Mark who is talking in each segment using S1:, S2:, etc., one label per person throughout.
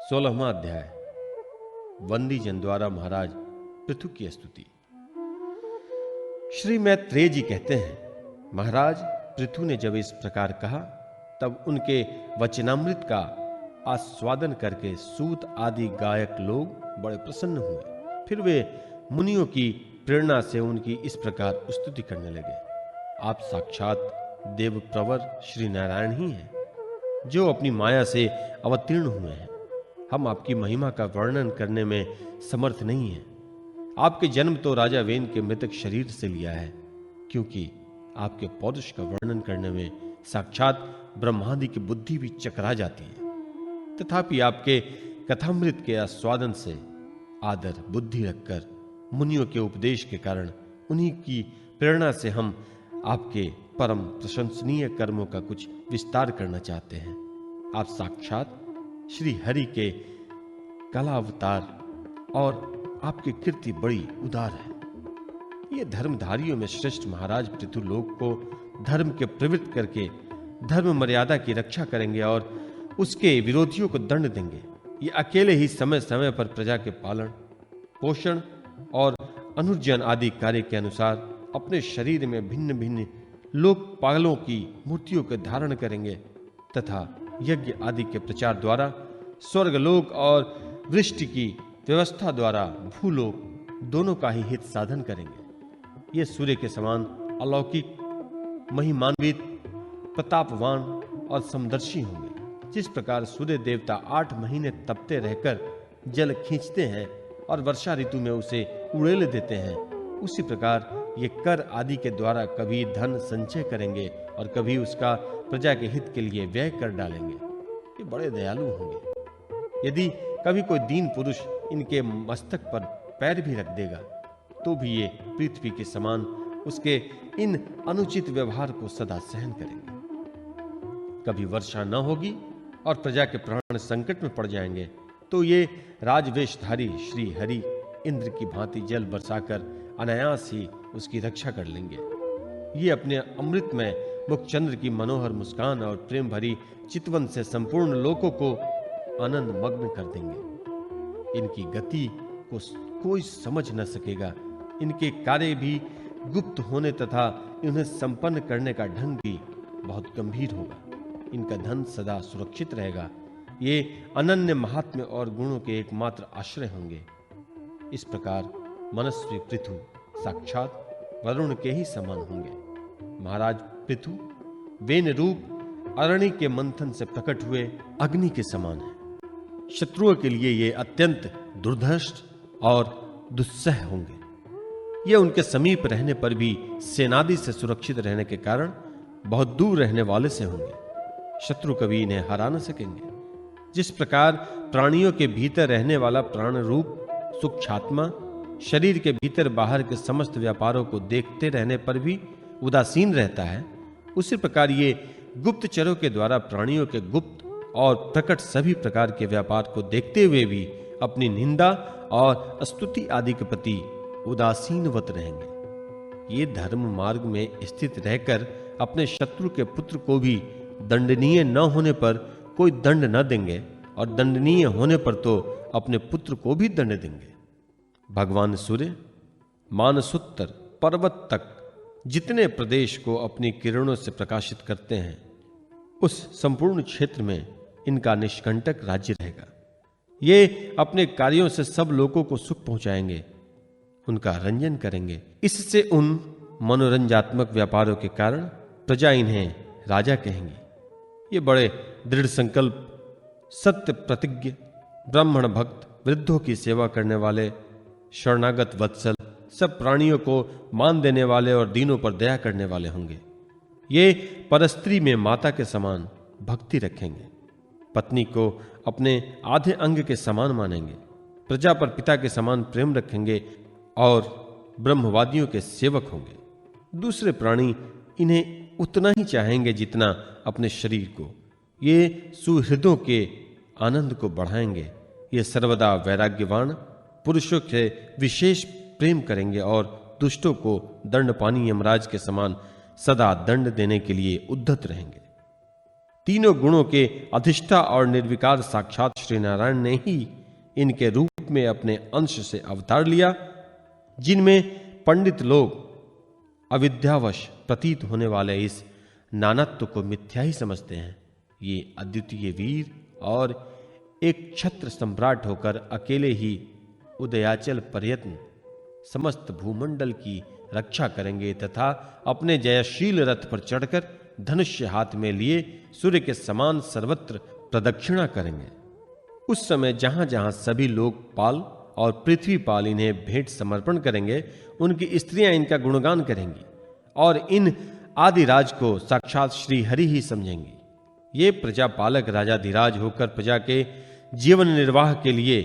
S1: 16वां अध्याय। वंदी जन द्वारा महाराज पृथु की स्तुति। श्री मैत्रेय जी कहते हैं, महाराज पृथु ने जब इस प्रकार कहा तब उनके वचनामृत का आस्वादन करके सूत आदि गायक लोग बड़े प्रसन्न हुए। फिर वे मुनियों की प्रेरणा से उनकी इस प्रकार स्तुति करने लगे। आप साक्षात देव प्रवर श्री नारायण ही हैं, जो अपनी माया से अवतीर्ण हुए हैं। हम आपकी महिमा का वर्णन करने में समर्थ नहीं हैं। आपके जन्म तो राजा वेन के मृतक शरीर से लिया है, क्योंकि आपके पौरुष का वर्णन करने में साक्षात ब्रह्मादि की बुद्धि भी चकरा जाती है। तथापि आपके कथामृत के आस्वादन से आदर बुद्धि रखकर मुनियों के उपदेश के कारण उन्हीं की प्रेरणा से हम आपके परम प्रशंसनीय कर्मों का कुछ विस्तार करना चाहते हैं। आप साक्षात श्री हरि के कलावतार और आपकी कीर्ति बड़ी उदार है। ये धर्मधारियों में श्रेष्ठ महाराज पृथु लोक को धर्म के प्रवृत्त करके धर्म मर्यादा की रक्षा करेंगे और उसके विरोधियों को दंड देंगे। ये अकेले ही समय समय पर प्रजा के पालन पोषण और अनुर्जन आदि कार्य के अनुसार अपने शरीर में भिन्न भिन्न लोकपालों की मूर्तियों के धारण करेंगे तथा यज्ञ आदि के प्रचार द्वारा स्वर्गलोक और वृष्टि की व्यवस्था द्वारा भूलोक दोनों का ही हित साधन करेंगे। ये सूर्य के समान अलौकिक महिमान्वित प्रतापवान और समदर्शी होंगे। जिस प्रकार सूर्य देवता 8 महीने तपते रहकर जल खींचते हैं और वर्षा ऋतु में उसे उड़ेल देते हैं, उसी प्रकार ये कर आदि के द्वारा कभी धन संचय करेंगे और कभी उसका प्रजा के हित के लिए व्यय कर डालेंगे। ये बड़े दयालु होंगे। यदि कभी कोई दीन पुरुष इनके मस्तक पर पैर भी रख देगा तो भी ये पृथ्वी के समान उसके इन अनुचित व्यवहार को सदा सहन करेंगे। कभी वर्षा न होगी और प्रजा के प्राण संकट में पड़ जाएंगे तो ये राजवेशधारी श्री हरि इंद्र की भांति जल बरसाकर अनायास ही उसकी रक्षा कर लेंगे। ये अपने अमृत में मुखचंद्र की मनोहर मुस्कान और प्रेम भरी चितवन से संपूर्ण लोकों को आनंद मग्न कर देंगे। इनकी गति को कोई समझ न सकेगा। इनके कार्य भी गुप्त होने तथा इन्हें संपन्न करने का ढंग भी बहुत गंभीर होगा। इनका धन सदा सुरक्षित रहेगा। ये अनन्य महात्म्य और गुणों के एकमात्र आश्रय होंगे। इस प्रकार मनस्वी पृथु साक्षात वरुण के ही समान होंगे। महाराज पृथु वेन रूप अरणि के मंथन से प्रकट हुए अग्नि के समान है। शत्रुओं के लिए ये अत्यंत दुर्धर्ष और दुस्सह होंगे। ये उनके समीप रहने पर भी सेनादि से सुरक्षित रहने के कारण बहुत दूर रहने वाले से होंगे। शत्रु कभी इन्हें हरा न सकेंगे। जिस प्रकार प्राणियों के भीतर रहने वाला प्राण रूप सूक्ष्मात्मा शरीर के भीतर बाहर के समस्त व्यापारों को देखते रहने पर भी उदासीन रहता है, उसी प्रकार ये गुप्तचरों के द्वारा प्राणियों के गुप्त और प्रकट सभी प्रकार के व्यापार को देखते हुए भी अपनी निंदा और स्तुति आदि के प्रति उदासीनवत रहेंगे। ये धर्म मार्ग में स्थित रहकर अपने शत्रु के पुत्र को भी दंडनीय न होने पर कोई दंड न देंगे और दंडनीय होने पर तो अपने पुत्र को भी दंड देंगे। भगवान सूर्य मानसोत्तर पर्वत तक जितने प्रदेश को अपनी किरणों से प्रकाशित करते हैं, उस संपूर्ण क्षेत्र में इनका निष्कंटक राज्य रहेगा। ये अपने कार्यों से सब लोगों को सुख पहुंचाएंगे, उनका रंजन करेंगे। इससे उन मनोरंजात्मक व्यापारों के कारण प्रजा इन्हें राजा कहेंगी। ये बड़े दृढ़ संकल्प, सत्य प्रतिज्ञ, ब्राह्मण भक्त, वृद्धों की सेवा करने वाले, शरणागत वत्सल, सब प्राणियों को मान देने वाले और दीनों पर दया करने वाले होंगे। ये परस्त्री में माता के समान भक्ति रखेंगे, पत्नी को अपने आधे अंग के समान मानेंगे, प्रजा पर पिता के समान प्रेम रखेंगे और ब्रह्मवादियों के सेवक होंगे। दूसरे प्राणी इन्हें उतना ही चाहेंगे जितना अपने शरीर को। ये सुहृदों के आनंद को बढ़ाएंगे। ये सर्वदा वैराग्यवान पुरुषों के विशेष प्रेम करेंगे और दुष्टों को दंडपानी यमराज के समान सदा दंड देने के लिए उद्धत रहेंगे। तीनों गुणों के अधिष्ठा और निर्विकार साक्षात श्री नारायण ने ही इनके रूप में अपने अंश से अवतार लिया, जिनमें पंडित लोग अविद्यावश प्रतीत होने वाले इस नानत्व को मिथ्या ही समझते हैं। ये अद्वितीय वीर और एक छत्र सम्राट होकर अकेले ही उदयाचल पर्यटन समस्त भूमंडल की रक्षा करेंगे तथा अपने जयशील रथ पर चढ़कर धनुष्य हाथ में लिए सूर्य के समान सर्वत्र प्रदक्षिणा करेंगे। उस समय जहां जहां सभी लोकपाल और पृथ्वीपाल इन्हें भेंट समर्पण करेंगे, उनकी स्त्रियां इनका गुणगान करेंगी और इन आदिराज को साक्षात श्री हरि ही समझेंगी। ये प्रजापालक राजाधिराज होकर प्रजा के जीवन निर्वाह के लिए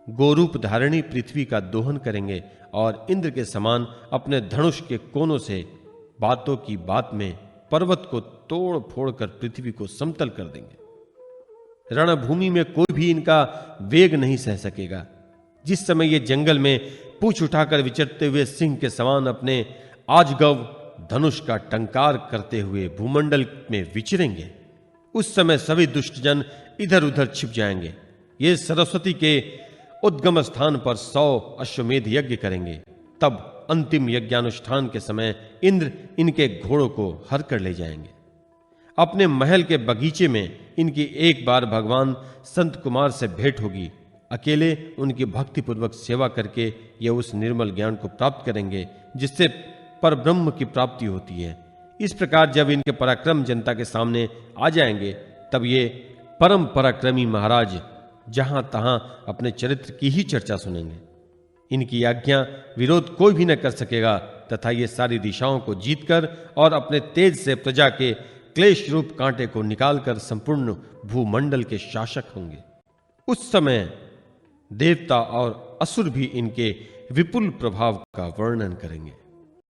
S1: गोरूप धारणी पृथ्वी का दोहन करेंगे और इंद्र के समान अपने धनुष के कोनों से बातों की बात में पर्वत को तोड़ फोड़ कर पृथ्वी को समतल कर देंगे। रणभूमि में कोई भी इनका वेग नहीं सह सकेगा। जिस समय ये जंगल में पूंछ उठाकर विचरते हुए सिंह के समान अपने आजगव धनुष का टंकार करते हुए भूमंडल में विचरेंगे, उस समय सभी दुष्टजन इधर उधर छिप जाएंगे। ये सरस्वती के उद्गम स्थान पर 100 अश्वमेध यज्ञ करेंगे। तब अंतिम यज्ञानुष्ठान के समय इंद्र इनके घोड़ों को हर कर ले जाएंगे। अपने महल के बगीचे में इनकी एक बार भगवान संत कुमार से भेंट होगी। अकेले उनकी भक्तिपूर्वक सेवा करके ये उस निर्मल ज्ञान को प्राप्त करेंगे जिससे परब्रह्म की प्राप्ति होती है। इस प्रकार जब इनके पराक्रम जनता के सामने आ जाएंगे, तब ये परम पराक्रमी महाराज जहां तहां अपने चरित्र की ही चर्चा सुनेंगे। इनकी आज्ञा विरोध कोई भी न कर सकेगा तथा ये सारी दिशाओं को जीतकर और अपने तेज से प्रजा के क्लेश रूप कांटे को निकालकर संपूर्ण भूमंडल के शासक होंगे। उस समय देवता और असुर भी इनके विपुल प्रभाव का वर्णन करेंगे।